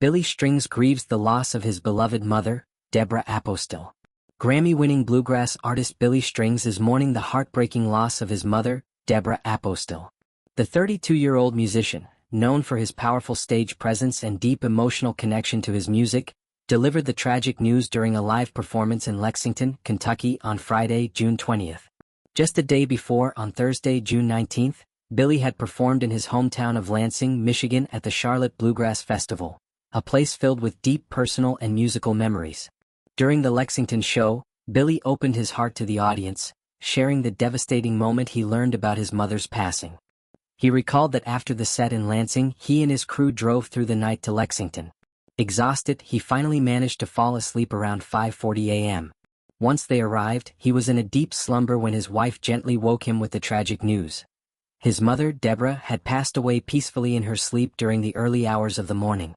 Billy Strings grieves the loss of his beloved mother, Debra Apostal. Grammy-winning bluegrass artist Billy Strings is mourning the heartbreaking loss of his mother, Debra Apostal. The 32-year-old musician, known for his powerful stage presence and deep emotional connection to his music, delivered the tragic news during a live performance in Lexington, Kentucky on Friday, June 20th. Just a day before, on Thursday, June 19th, Billy had performed in his hometown of Lansing, Michigan at the Charlotte Bluegrass Festival, a place filled with deep personal and musical memories. During the Lexington show, Billy opened his heart to the audience, sharing the devastating moment he learned about his mother's passing. He recalled that after the set in Lansing, he and his crew drove through the night to Lexington. Exhausted, he finally managed to fall asleep around 5:40 a.m. Once they arrived, he was in a deep slumber when his wife gently woke him with the tragic news. His mother, Debra, had passed away peacefully in her sleep during the early hours of the morning.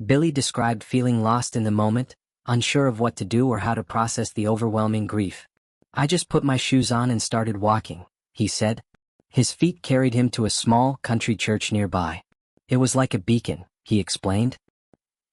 Billy described feeling lost in the moment, unsure of what to do or how to process the overwhelming grief. "I just put my shoes on and started walking," he said. His feet carried him to a small country church nearby. "It was like a beacon," he explained.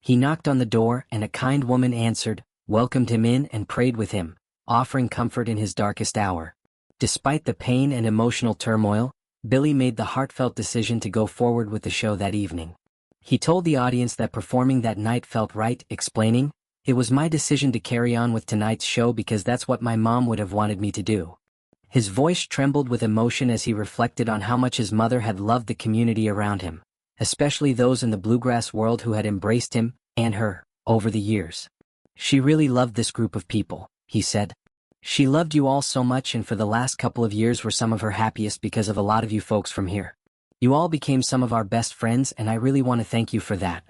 He knocked on the door and a kind woman answered, welcomed him in and prayed with him, offering comfort in his darkest hour. Despite the pain and emotional turmoil, Billy made the heartfelt decision to go forward with the show that evening. He told the audience that performing that night felt right, explaining, "It was my decision to carry on with tonight's show because that's what my mom would have wanted me to do." His voice trembled with emotion as he reflected on how much his mother had loved the community around him, especially those in the bluegrass world who had embraced him and her over the years. "She really loved this group of people," he said. "She loved you all so much, and for the last couple of years were some of her happiest because of a lot of you folks from here. You all became some of our best friends, and I really want to thank you for that."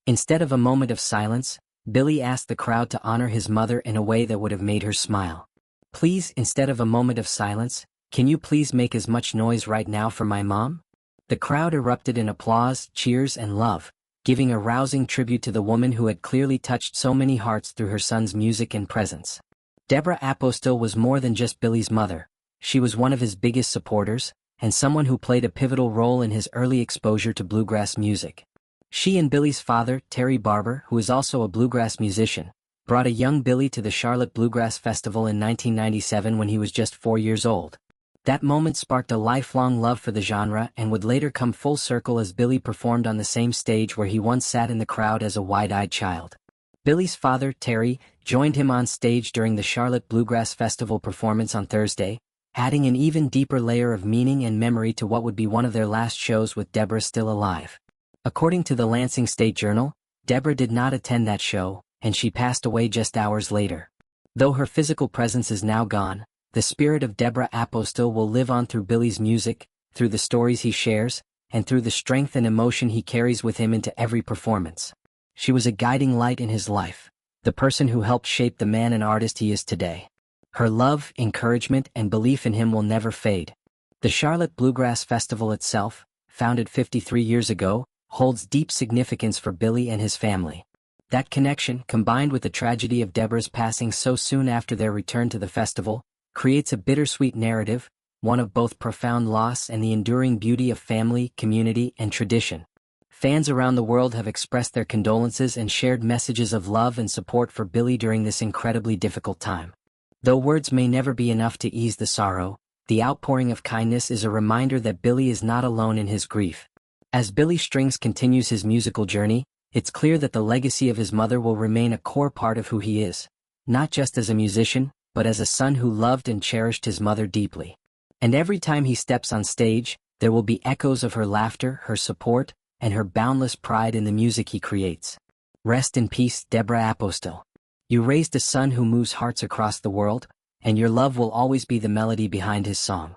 Instead of a moment of silence, Billy asked the crowd to honor his mother in a way that would have made her smile. "Please, instead of a moment of silence, can you please make as much noise right now for my mom?" The crowd erupted in applause, cheers, and love, giving a rousing tribute to the woman who had clearly touched so many hearts through her son's music and presence. Debra Apostal was more than just Billy's mother. She was one of his biggest supporters, and someone who played a pivotal role in his early exposure to bluegrass music. She and Billy's father, Terry Barber, who is also a bluegrass musician, brought a young Billy to the Charlotte Bluegrass Festival in 1997 when he was just 4 years old. That moment sparked a lifelong love for the genre and would later come full circle as Billy performed on the same stage where he once sat in the crowd as a wide-eyed child. Billy's father, Terry, joined him on stage during the Charlotte Bluegrass Festival performance on Thursday, adding an even deeper layer of meaning and memory to what would be one of their last shows with Debra still alive. According to the Lansing State-Journal, Debra did not attend that show, and she passed away just hours later. Though her physical presence is now gone, the spirit of Debra Apostal will live on through Billy's music, through the stories he shares, and through the strength and emotion he carries with him into every performance. She was a guiding light in his life, the person who helped shape the man and artist he is today. Her love, encouragement, and belief in him will never fade. The Charlotte Bluegrass Festival itself, founded 53 years ago, holds deep significance for Billy and his family. That connection, combined with the tragedy of Debra's passing so soon after their return to the festival, creates a bittersweet narrative, one of both profound loss and the enduring beauty of family, community, and tradition. Fans around the world have expressed their condolences and shared messages of love and support for Billy during this incredibly difficult time. Though words may never be enough to ease the sorrow, the outpouring of kindness is a reminder that Billy is not alone in his grief. As Billy Strings continues his musical journey, it's clear that the legacy of his mother will remain a core part of who he is, not just as a musician, but as a son who loved and cherished his mother deeply. And every time he steps on stage, there will be echoes of her laughter, her support, and her boundless pride in the music he creates. Rest in peace, Debra Apostal. You raised a son who moves hearts across the world, and your love will always be the melody behind his song.